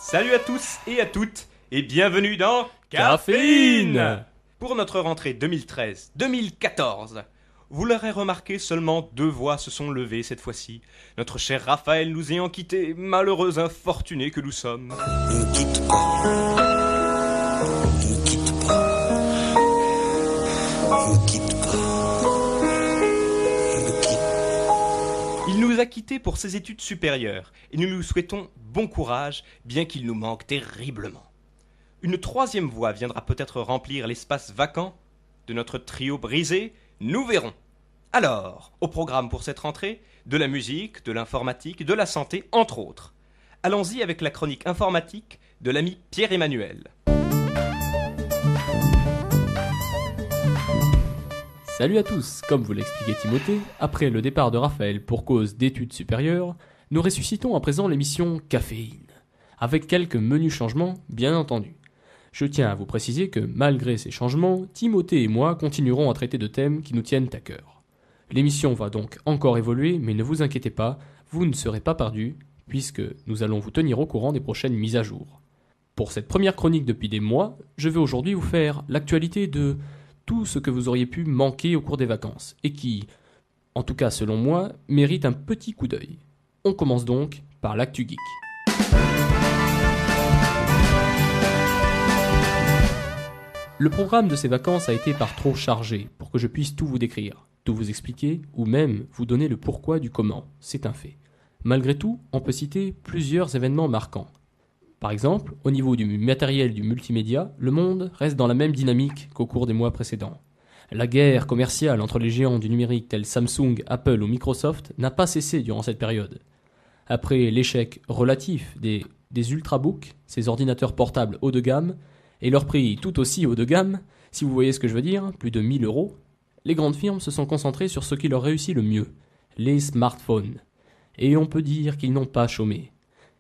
Salut à tous et à toutes, et bienvenue dans Caféine. Pour notre rentrée 2013-2014, vous l'aurez remarqué, seulement 2 voix se sont levées cette fois-ci. Notre cher Raphaël nous ayant quittés, malheureux infortunés que nous sommes. Ne me quitte pas. Ne me quitte pas. Ne me quitte pas. Ne me quitte. Il nous a quittés pour ses études supérieures, et nous lui souhaitons bon courage, bien qu'il nous manque terriblement. Une 3e voix viendra peut-être remplir l'espace vacant de notre trio brisé, nous verrons. Alors, au programme pour cette rentrée, de la musique, de l'informatique, de la santé, entre autres. Allons-y avec la chronique informatique de l'ami Pierre-Emmanuel. Salut à tous, comme vous l'expliquait Timothée, après le départ de Raphaël pour cause d'études supérieures, nous ressuscitons à présent l'émission Caféine, avec quelques menus changements, bien entendu. Je tiens à vous préciser que malgré ces changements, Timothée et moi continuerons à traiter de thèmes qui nous tiennent à cœur. L'émission va donc encore évoluer, mais ne vous inquiétez pas, vous ne serez pas perdus, puisque nous allons vous tenir au courant des prochaines mises à jour. Pour cette première chronique depuis des mois, je vais aujourd'hui vous faire l'actualité de tout ce que vous auriez pu manquer au cours des vacances, et qui, en tout cas selon moi, mérite un petit coup d'œil. On commence donc par l'actu geek. Le programme de ces vacances a été par trop chargé pour que je puisse tout vous décrire, tout vous expliquer ou même vous donner le pourquoi du comment, c'est un fait. Malgré tout, on peut citer plusieurs événements marquants. Par exemple, au niveau du matériel du multimédia, le monde reste dans la même dynamique qu'au cours des mois précédents. La guerre commerciale entre les géants du numérique tels Samsung, Apple ou Microsoft n'a pas cessé durant cette période. Après l'échec relatif des ultrabooks, ces ordinateurs portables haut de gamme, et leur prix tout aussi haut de gamme, si vous voyez ce que je veux dire, plus de 1000 €, les grandes firmes se sont concentrées sur ce qui leur réussit le mieux, les smartphones. Et on peut dire qu'ils n'ont pas chômé.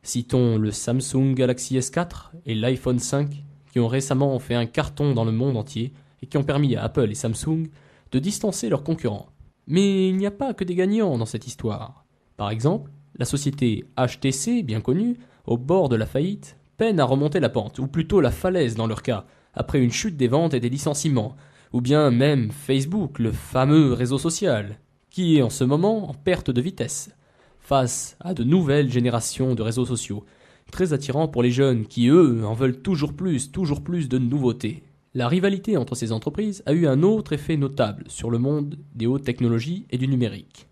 Citons le Samsung Galaxy S4 et l'iPhone 5, qui ont récemment fait un carton dans le monde entier et qui ont permis à Apple et Samsung de distancer leurs concurrents. Mais il n'y a pas que des gagnants dans cette histoire. Par exemple, la société HTC, bien connue, au bord de la faillite, peine à remonter la pente, ou plutôt la falaise dans leur cas, après une chute des ventes et des licenciements, ou bien même Facebook, le fameux réseau social, qui est en ce moment en perte de vitesse, face à de nouvelles générations de réseaux sociaux, très attirants pour les jeunes qui, eux, en veulent toujours plus de nouveautés. La rivalité entre ces entreprises a eu un autre effet notable sur le monde des hautes technologies et du numérique.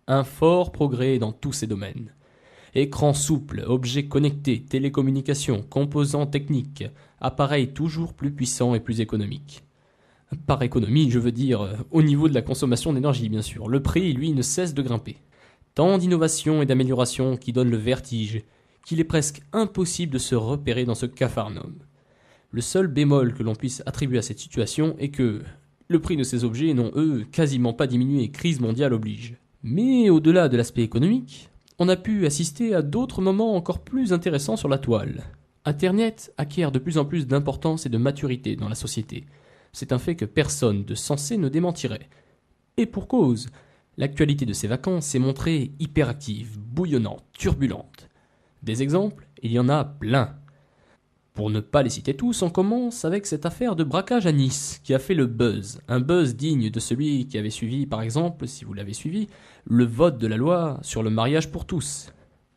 Un fort progrès dans tous ces domaines. Écrans souples, objets connectés, télécommunications, composants techniques, appareils toujours plus puissants et plus économiques. Par économie, je veux dire au niveau de la consommation d'énergie, bien sûr. Le prix, lui, ne cesse de grimper. Tant d'innovations et d'améliorations qui donnent le vertige, qu'il est presque impossible de se repérer dans ce capharnaüm. Le seul bémol que l'on puisse attribuer à cette situation est que le prix de ces objets n'ont, eux, quasiment pas diminué, crise mondiale oblige. Mais au-delà de l'aspect économique, on a pu assister à d'autres moments encore plus intéressants sur la toile. Internet acquiert de plus en plus d'importance et de maturité dans la société. C'est un fait que personne de sensé ne démentirait. Et pour cause, l'actualité de ces vacances s'est montrée hyperactive, bouillonnante, turbulente. Des exemples, il y en a plein. Pour ne pas les citer tous, on commence avec cette affaire de braquage à Nice, qui a fait le buzz. Un buzz digne de celui qui avait suivi, par exemple, si vous l'avez suivi, le vote de la loi sur le mariage pour tous.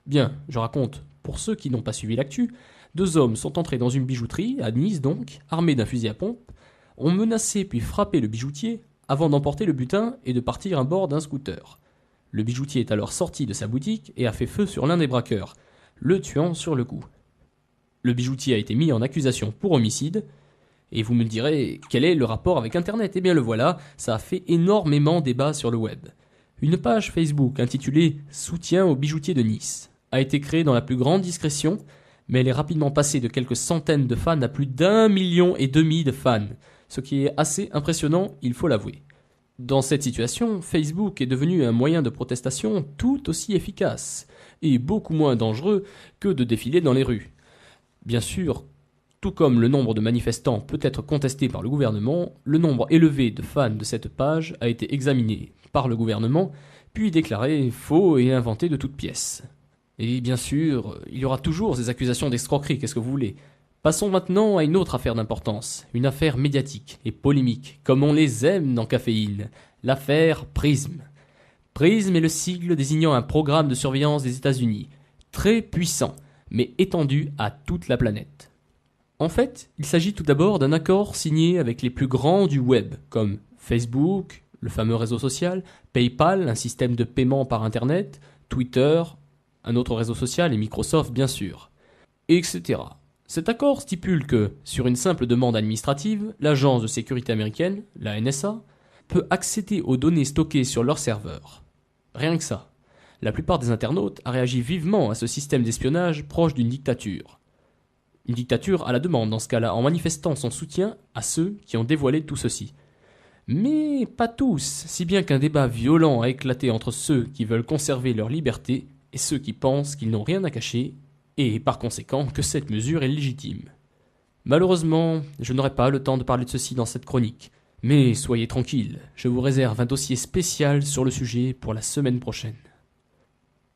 Bien, je raconte, pour ceux qui n'ont pas suivi l'actu, 2 hommes sont entrés dans une bijouterie, à Nice donc, armés d'un fusil à pompe, ont menacé puis frappé le bijoutier avant d'emporter le butin et de partir à bord d'un scooter. Le bijoutier est alors sorti de sa boutique et a fait feu sur l'un des braqueurs, le tuant sur le coup. Le bijoutier a été mis en accusation pour homicide, et vous me direz, quel est le rapport avec Internet ? Eh bien le voilà, ça a fait énormément débat sur le web. Une page Facebook intitulée « Soutien aux bijoutiers de Nice » a été créée dans la plus grande discrétion, mais elle est rapidement passée de quelques centaines de fans à plus d'1,5 million de fans, ce qui est assez impressionnant, il faut l'avouer. Dans cette situation, Facebook est devenu un moyen de protestation tout aussi efficace, et beaucoup moins dangereux que de défiler dans les rues. Bien sûr, tout comme le nombre de manifestants peut être contesté par le gouvernement, le nombre élevé de fans de cette page a été examiné par le gouvernement, puis déclaré faux et inventé de toutes pièces. Et bien sûr, il y aura toujours ces accusations d'escroquerie, qu'est-ce que vous voulez ? Passons maintenant à une autre affaire d'importance, une affaire médiatique et polémique, comme on les aime dans Caféine, l'affaire PRISM. PRISM est le sigle désignant un programme de surveillance des États-Unis, très puissant, mais étendu à toute la planète. En fait, il s'agit tout d'abord d'un accord signé avec les plus grands du web, comme Facebook, le fameux réseau social, PayPal, un système de paiement par Internet, Twitter, un autre réseau social et Microsoft bien sûr, etc. Cet accord stipule que, sur une simple demande administrative, l'agence de sécurité américaine, la NSA, peut accéder aux données stockées sur leur serveur. Rien que ça. La plupart des internautes a réagi vivement à ce système d'espionnage proche d'une dictature. Une dictature à la demande dans ce cas-là, en manifestant son soutien à ceux qui ont dévoilé tout ceci. Mais pas tous, si bien qu'un débat violent a éclaté entre ceux qui veulent conserver leur liberté et ceux qui pensent qu'ils n'ont rien à cacher, et par conséquent que cette mesure est légitime. Malheureusement, je n'aurai pas le temps de parler de ceci dans cette chronique, mais soyez tranquilles, je vous réserve un dossier spécial sur le sujet pour la semaine prochaine.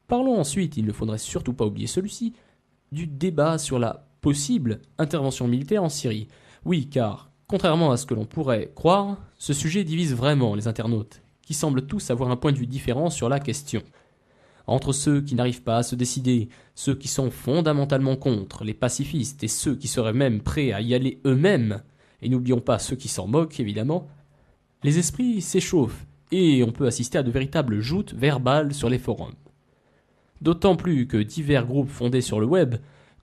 Parlons ensuite, il ne faudrait surtout pas oublier celui-ci, du débat sur la possible intervention militaire en Syrie. Oui, car, contrairement à ce que l'on pourrait croire, ce sujet divise vraiment les internautes, qui semblent tous avoir un point de vue différent sur la question. Entre ceux qui n'arrivent pas à se décider, ceux qui sont fondamentalement contre, les pacifistes et ceux qui seraient même prêts à y aller eux-mêmes, et n'oublions pas ceux qui s'en moquent évidemment, les esprits s'échauffent et on peut assister à de véritables joutes verbales sur les forums. D'autant plus que divers groupes fondés sur le web,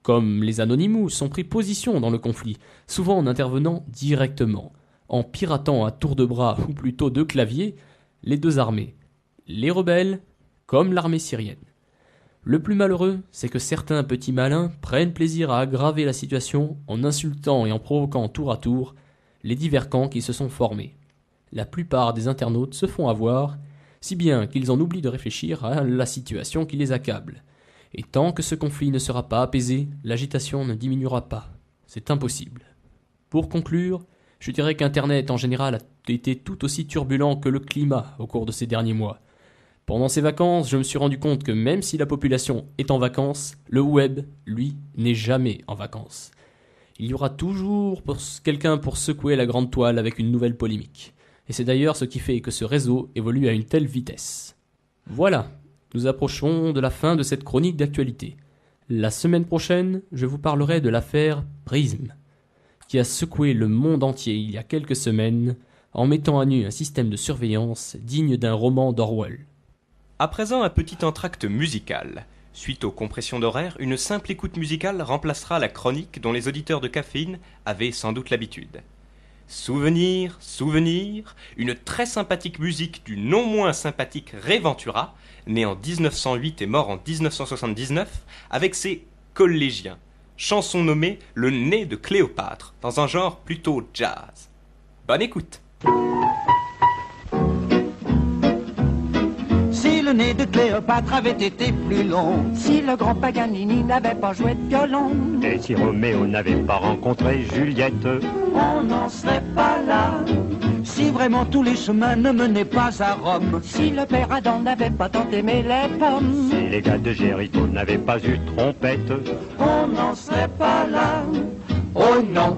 comme les Anonymous, ont pris position dans le conflit, souvent en intervenant directement, en piratant à tour de bras ou plutôt de clavier les deux armées, les rebelles comme l'armée syrienne. Le plus malheureux, c'est que certains petits malins prennent plaisir à aggraver la situation en insultant et en provoquant tour à tour les divers camps qui se sont formés. La plupart des internautes se font avoir, si bien qu'ils en oublient de réfléchir à la situation qui les accable. Et tant que ce conflit ne sera pas apaisé, l'agitation ne diminuera pas. C'est impossible. Pour conclure, je dirais qu'Internet en général a été tout aussi turbulent que le climat au cours de ces derniers mois. Pendant ces vacances, je me suis rendu compte que même si la population est en vacances, le web, lui, n'est jamais en vacances. Il y aura toujours quelqu'un pour secouer la grande toile avec une nouvelle polémique. Et c'est d'ailleurs ce qui fait que ce réseau évolue à une telle vitesse. Voilà, nous approchons de la fin de cette chronique d'actualité. La semaine prochaine, je vous parlerai de l'affaire PRISM, qui a secoué le monde entier il y a quelques semaines en mettant à nu un système de surveillance digne d'un roman d'Orwell. À présent, un petit entracte musical. Suite aux compressions d'horaire, une simple écoute musicale remplacera la chronique dont les auditeurs de Caféine avaient sans doute l'habitude. Souvenir, souvenir, une très sympathique musique du non moins sympathique Ray Ventura, né en 1908 et mort en 1979, avec ses collégiens. Chanson nommée Le nez de Cléopâtre, dans un genre plutôt jazz. Bonne écoute! Si le nez de Cléopâtre avait été plus long, Si le grand Paganini n'avait pas joué de violon, Et si Roméo n'avait pas rencontré Juliette, on n'en serait pas là. Si vraiment tous les chemins ne menaient pas à Rome, si le père Adam n'avait pas tant aimé les pommes, si les gars de Jéricho n'avaient pas eu trompette, on n'en serait pas là. Oh non,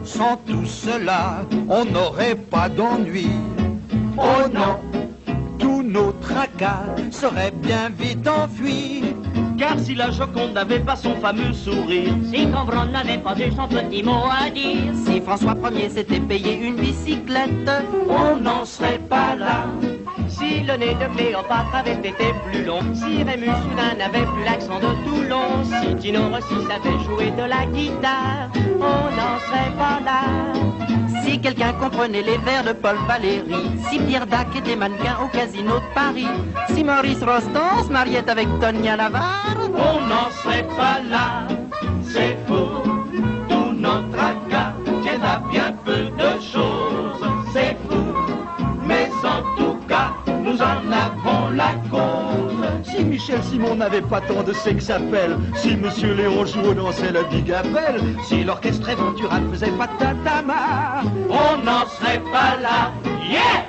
sans tout cela, on n'aurait pas d'ennui. Oh non, tous nos tracas seraient bien vite enfuis. Car si la Joconde n'avait pas son fameux sourire, Si Cambronne n'avait pas eu son petit mot à dire, si François Ier s'était payé une bicyclette, On n'en serait pas là. si le nez de Cléopâtre avait été plus long, si Rémus soudain n'avait plus l'accent de Toulon, si Tino Rossi savait jouer de la guitare, on n'en serait pas là. si quelqu'un comprenait les vers de Paul Valéry, si Pierre Dac était mannequin au casino de Paris, si Maurice Rostand se mariait avec Tonia Lavar, On n'en serait pas là. mais on n'avait pas tant de sexapel. Si Monsieur Léon Jouot dansait la bigabelle, si l'orchestre Éventura ne faisait pas tatama, On n'en serait pas là. Yeah!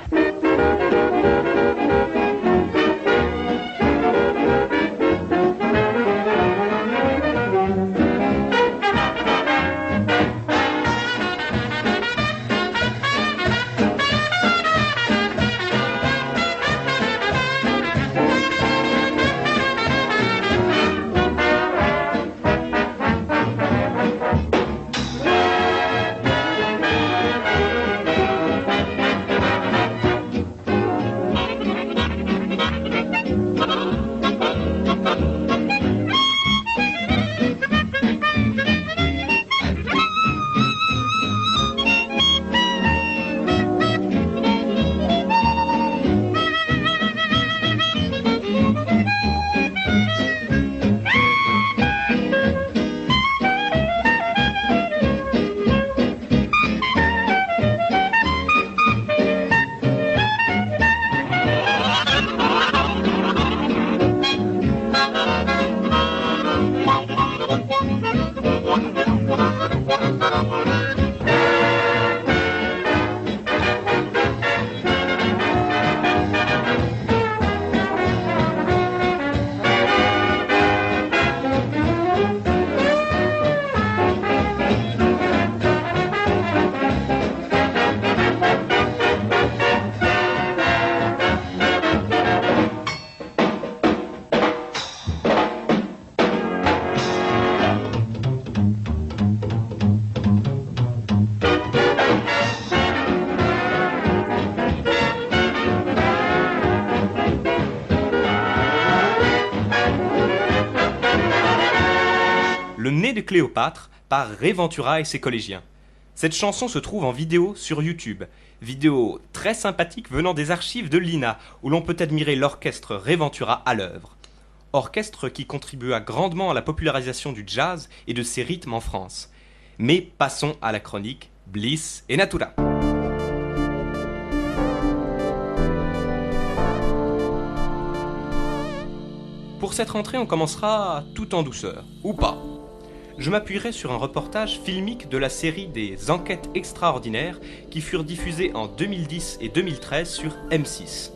Le nez de Cléopâtre par Ray Ventura et ses collégiens. Cette chanson se trouve en vidéo sur YouTube. Vidéo très sympathique venant des archives de l'INA, où l'on peut admirer l'orchestre Ray Ventura à l'œuvre. Orchestre qui contribua grandement à la popularisation du jazz et de ses rythmes en France. Mais passons à la chronique Bliss et Natura. Pour cette rentrée, on commencera tout en douceur, ou pas. Je m'appuierai sur un reportage filmique de la série des Enquêtes extraordinaires qui furent diffusées en 2010 et 2013 sur M6.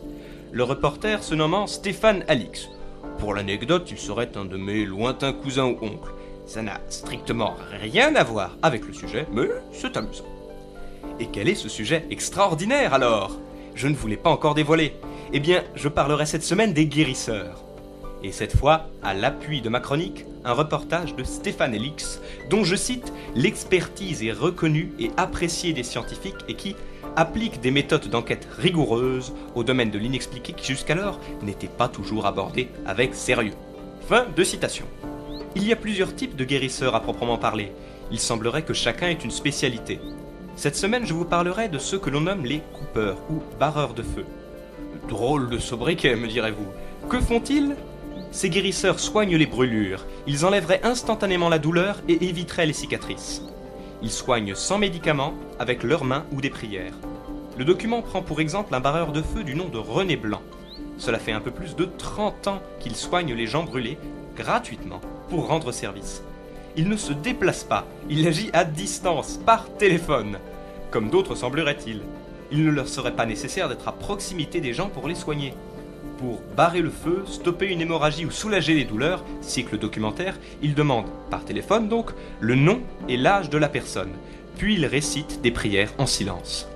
Le reporter se nommant Stéphane Alix. Pour l'anecdote, il serait un de mes lointains cousins ou oncles. Ça n'a strictement rien à voir avec le sujet, mais c'est amusant. Et quel est ce sujet extraordinaire alors ? Je ne vous l'ai pas encore dévoilé. Eh bien, je parlerai cette semaine des guérisseurs. Et cette fois, à l'appui de ma chronique, un reportage de Stéphane Alix, dont je cite « L'expertise est reconnue et appréciée des scientifiques et qui applique des méthodes d'enquête rigoureuses au domaine de l'inexpliqué qui jusqu'alors n'était pas toujours abordé avec sérieux. » Fin de citation. Il y a plusieurs types de guérisseurs à proprement parler. Il semblerait que chacun ait une spécialité. Cette semaine, je vous parlerai de ceux que l'on nomme les coupeurs ou barreurs de feu. Drôle de sobriquet, me direz-vous. Que font-ils ? Ces guérisseurs soignent les brûlures, ils enlèveraient instantanément la douleur et éviteraient les cicatrices. Ils soignent sans médicaments, avec leurs mains ou des prières. Le document prend pour exemple un barreur de feu du nom de René Blanc. Cela fait un peu plus de 30 ans qu'il soigne les gens brûlés, gratuitement, pour rendre service. Il ne se déplace pas, il agit à distance, par téléphone. Comme d'autres semblerait-il. Il ne leur serait pas nécessaire d'être à proximité des gens pour les soigner. Pour barrer le feu, stopper une hémorragie ou soulager les douleurs, cycle documentaire, il demande, par téléphone donc, le nom et l'âge de la personne, puis il récite des prières en silence.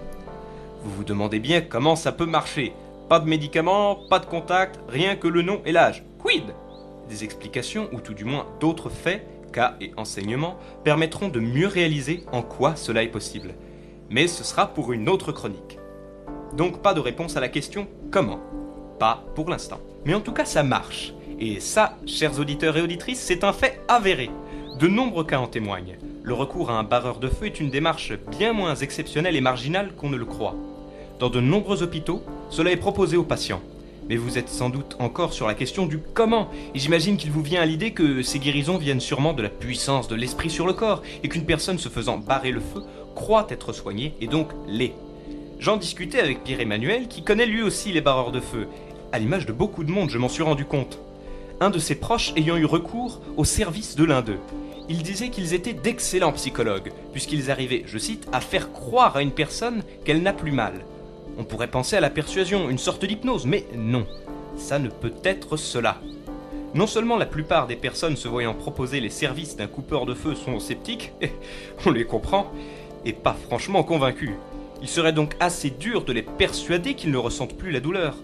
Vous vous demandez bien comment ça peut marcher. Pas de médicaments, pas de contact, rien que le nom et l'âge. Quid ? Des explications, ou tout du moins d'autres faits, cas et enseignements, permettront de mieux réaliser en quoi cela est possible. Mais ce sera pour une autre chronique. Donc pas de réponse à la question « Comment ?» Pas pour l'instant. Mais en tout cas, ça marche. Et ça, chers auditeurs et auditrices, c'est un fait avéré. De nombreux cas en témoignent. Le recours à un barreur de feu est une démarche bien moins exceptionnelle et marginale qu'on ne le croit. Dans de nombreux hôpitaux, cela est proposé aux patients. Mais vous êtes sans doute encore sur la question du comment, et j'imagine qu'il vous vient à l'idée que ces guérisons viennent sûrement de la puissance de l'esprit sur le corps, et qu'une personne se faisant barrer le feu croit être soignée, et donc l'est. J'en discutais avec Pierre-Emmanuel, qui connaît lui aussi les barreurs de feu. À l'image de beaucoup de monde, je m'en suis rendu compte. un de ses proches ayant eu recours au service de l'un d'eux. Il disait qu'ils étaient d'excellents psychologues, puisqu'ils arrivaient, je cite, à faire croire à une personne qu'elle n'a plus mal. On pourrait penser à la persuasion, une sorte d'hypnose, mais non, ça ne peut être cela. Non seulement la plupart des personnes se voyant proposer les services d'un coupeur de feu sont sceptiques, et on les comprend, et pas franchement convaincus. Il serait donc assez dur de les persuader qu'ils ne ressentent plus la douleur.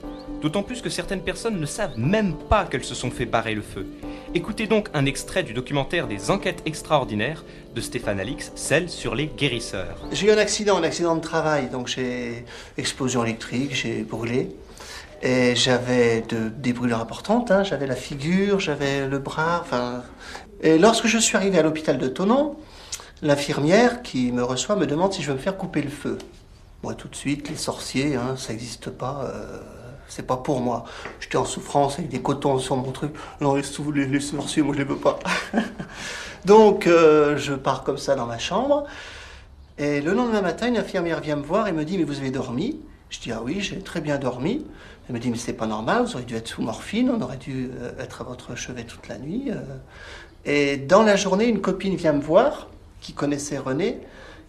D'autant plus que certaines personnes ne savent même pas qu'elles se sont fait barrer le feu. Écoutez donc un extrait du documentaire des Enquêtes extraordinaires de Stéphane Alix, celle sur les guérisseurs. J'ai eu un accident de travail, donc j'ai explosion électrique, j'ai brûlé. Et j'avais des brûlures importantes, hein. J'avais la figure, j'avais le bras, enfin... Et lorsque je suis arrivé à l'hôpital de Thonon, l'infirmière qui me reçoit me demande si je veux me faire couper le feu. Moi, tout de suite, les sorciers, hein, ça n'existe pas, c'est pas pour moi. J'étais en souffrance avec des cotons sur mon truc. Non, les sorciers, moi je les veux pas. Donc, je pars comme ça dans ma chambre. Et le lendemain matin, une infirmière vient me voir et me dit « Mais vous avez dormi ?» Je dis « Ah oui, j'ai très bien dormi. » Elle me dit « Mais c'est pas normal, vous auriez dû être sous morphine, on aurait dû être à votre chevet toute la nuit. » Et dans la journée, une copine vient me voir, qui connaissait René,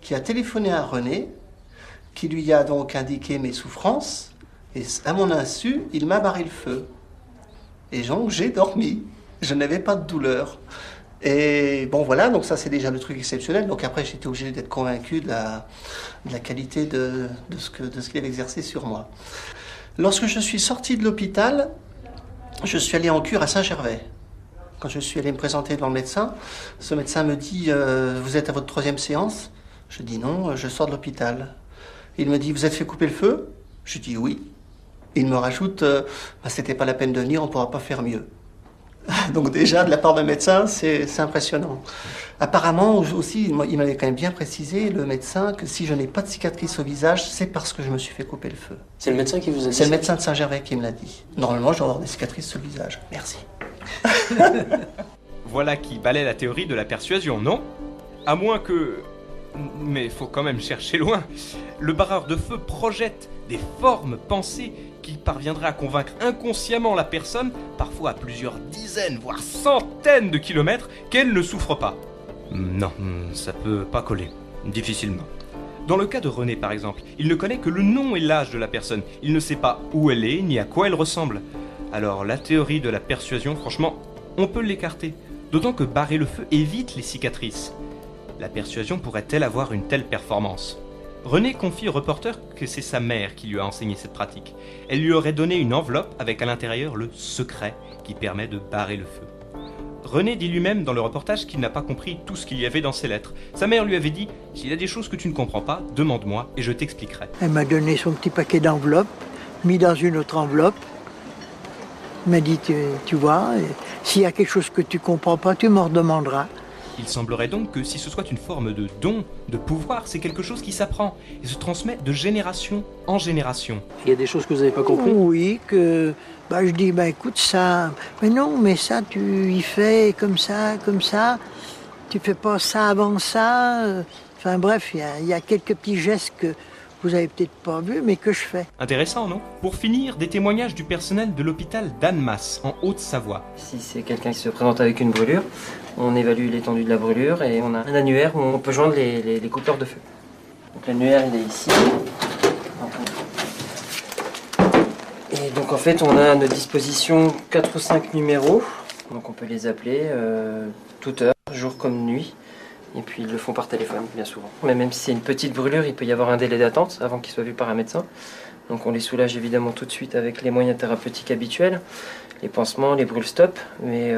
qui a téléphoné à René, qui lui a donc indiqué mes souffrances, et à mon insu, il m'a barré le feu. Et donc j'ai dormi, je n'avais pas de douleur. Et bon voilà, donc ça c'est déjà le truc exceptionnel. Donc après j'étais obligé d'être convaincu de la qualité de ce qu'il avait exercé sur moi. Lorsque je suis sorti de l'hôpital, je suis allé en cure à Saint-Gervais. Quand je suis allé me présenter devant le médecin, ce médecin me dit « Vous êtes à votre 3e séance ?» Je dis « Non, je sors de l'hôpital. » Il me dit « Vous êtes fait couper le feu ?» Je dis « Oui. » Il me rajoute « C'était pas la peine de venir, on ne pourra pas faire mieux. » Donc déjà, de la part d'un médecin, c'est impressionnant. Apparemment, aussi, il m'avait quand même bien précisé, le médecin, que si je n'ai pas de cicatrice au visage, c'est parce que je me suis fait couper le feu. C'est le médecin qui vous a dit ça ? C'est le médecin de Saint-Gervais qui me l'a dit. Normalement, je dois avoir des cicatrices sur le visage. Merci. Voilà qui balaie la théorie de la persuasion, non ? À moins que... Mais il faut quand même chercher loin. Le barreur de feu projette des formes pensées qui parviendraient à convaincre inconsciemment la personne, parfois à plusieurs dizaines, voire centaines de kilomètres, qu'elle ne souffre pas. Non, ça peut pas coller. Difficilement. Dans le cas de René, par exemple, il ne connaît que le nom et l'âge de la personne. Il ne sait pas où elle est, ni à quoi elle ressemble. Alors, la théorie de la persuasion, franchement, on peut l'écarter. D'autant que barrer le feu évite les cicatrices. La persuasion pourrait-elle avoir une telle performance ? René confie au reporter que c'est sa mère qui lui a enseigné cette pratique. Elle lui aurait donné une enveloppe avec à l'intérieur le secret qui permet de barrer le feu. René dit lui-même dans le reportage qu'il n'a pas compris tout ce qu'il y avait dans ses lettres. Sa mère lui avait dit « S'il y a des choses que tu ne comprends pas, demande-moi et je t'expliquerai. » Elle m'a donné son petit paquet d'enveloppes, mis dans une autre enveloppe. Elle m'a dit « Tu vois, s'il y a quelque chose que tu ne comprends pas, tu m'en redemanderas. » Il semblerait donc que si ce soit une forme de don, de pouvoir, c'est quelque chose qui s'apprend et se transmet de génération en génération. Il y a des choses que vous n'avez pas compris ? Oui, que je dis, écoute ça, mais non, mais ça tu y fais comme ça, tu fais pas ça avant ça. Enfin bref, il y a quelques petits gestes que vous avez peut-être pas vus, mais que je fais. Intéressant, non ? Pour finir, des témoignages du personnel de l'hôpital d'Annemasse, en Haute-Savoie. Si c'est quelqu'un qui se présente avec une brûlure, on évalue l'étendue de la brûlure et on a un annuaire où on peut joindre les coupeurs de feu. Donc l'annuaire, il est ici. Et donc en fait, on a à notre disposition 4 ou 5 numéros. Donc on peut les appeler toute heure, jour comme nuit. Et puis ils le font par téléphone, bien souvent. Mais même si c'est une petite brûlure, il peut y avoir un délai d'attente avant qu'il soit vu par un médecin. Donc on les soulage évidemment tout de suite avec les moyens thérapeutiques habituels, les pansements, les brûle-stop, mais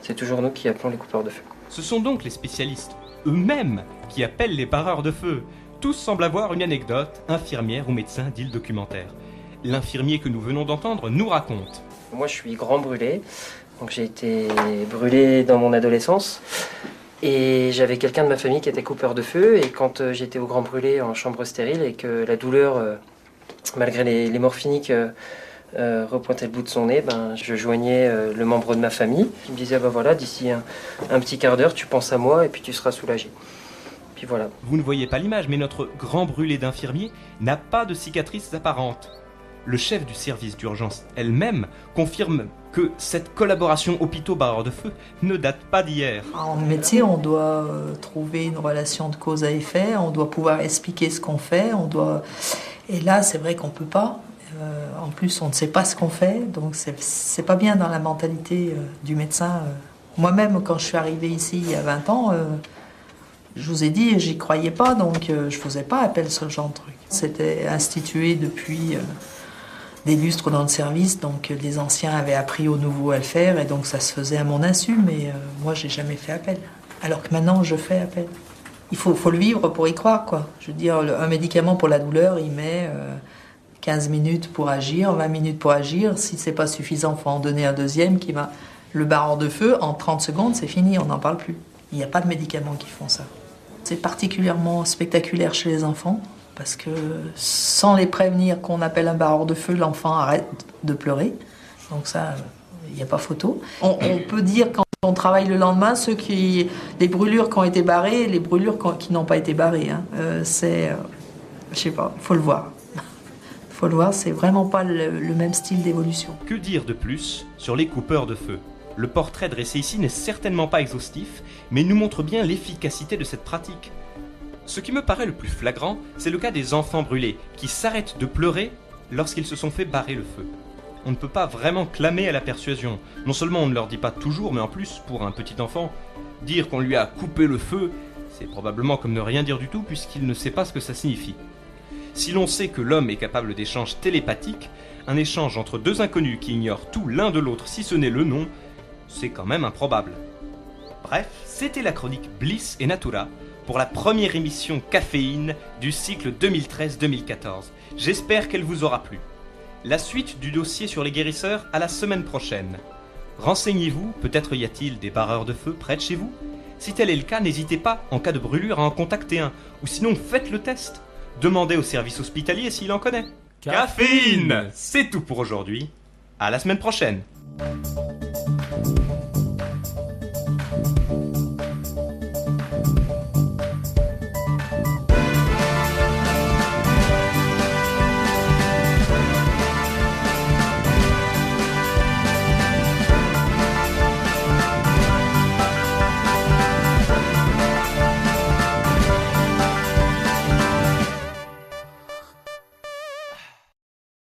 c'est toujours nous qui appelons les coupeurs de feu. Ce sont donc les spécialistes eux-mêmes qui appellent les barreurs de feu. Tous semblent avoir une anecdote, infirmière ou médecin, dit le documentaire. L'infirmier que nous venons d'entendre nous raconte. Moi je suis grand brûlé, donc j'ai été brûlé dans mon adolescence. Et j'avais quelqu'un de ma famille qui était coupeur de feu, et quand j'étais au Grand Brûlé en chambre stérile et que la douleur, malgré les morphiniques, repointait le bout de son nez, je joignais le membre de ma famille qui me disait voilà, d'ici un petit quart d'heure, tu penses à moi et puis tu seras soulagé. Puis voilà. Vous ne voyez pas l'image, mais notre Grand Brûlé d'infirmier n'a pas de cicatrices apparentes. Le chef du service d'urgence elle-même confirme que cette collaboration hôpitaux-barreurs de feu ne date pas d'hier. En médecine, on doit trouver une relation de cause à effet, on doit pouvoir expliquer ce qu'on fait, et là c'est vrai qu'on ne peut pas. En plus, on ne sait pas ce qu'on fait, donc c'est pas bien dans la mentalité du médecin. Moi-même, quand je suis arrivée ici il y a 20 ans, je vous ai dit, j'y croyais pas, donc je faisais pas appel à ce genre de truc. C'était institué depuis des lustres dans le service, donc les anciens avaient appris aux nouveaux à le faire, et donc ça se faisait à mon insu, mais moi j'ai jamais fait appel. Alors que maintenant je fais appel. Il faut le vivre pour y croire, quoi. Je veux dire, un médicament pour la douleur, il met 15 minutes pour agir, 20 minutes pour agir. Si c'est pas suffisant, il faut en donner un deuxième qui va... Le barreur de feu, en 30 secondes, c'est fini, on n'en parle plus. Il n'y a pas de médicaments qui font ça. C'est particulièrement spectaculaire chez les enfants, parce que sans les prévenir qu'on appelle un barreur de feu, l'enfant arrête de pleurer. Donc ça, il n'y a pas photo. On peut dire quand on travaille le lendemain, les brûlures qui ont été barrées et les brûlures qui n'ont pas été barrées. Hein. Je sais pas, il faut le voir. Il faut le voir, c'est vraiment pas le même style d'évolution. Que dire de plus sur les coupeurs de feu ? Le portrait dressé ici n'est certainement pas exhaustif, mais nous montre bien l'efficacité de cette pratique. Ce qui me paraît le plus flagrant, c'est le cas des enfants brûlés, qui s'arrêtent de pleurer lorsqu'ils se sont fait barrer le feu. On ne peut pas vraiment clamer à la persuasion. Non seulement on ne leur dit pas toujours, mais en plus, pour un petit enfant, dire qu'on lui a coupé le feu, c'est probablement comme ne rien dire du tout, puisqu'il ne sait pas ce que ça signifie. Si l'on sait que l'homme est capable d'échanges télépathiques, un échange entre deux inconnus qui ignorent tout l'un de l'autre si ce n'est le nom, c'est quand même improbable. Bref, c'était la chronique Bliss et Natura pour la première émission Caféine du cycle 2013-2014. J'espère qu'elle vous aura plu. La suite du dossier sur les guérisseurs à la semaine prochaine. Renseignez-vous, peut-être y a-t-il des barreurs de feu près de chez vous ? Si tel est le cas, n'hésitez pas, en cas de brûlure, à en contacter un, ou sinon faites le test. Demandez au service hospitalier s'il en connaît. Caféine ! C'est tout pour aujourd'hui. À la semaine prochaine.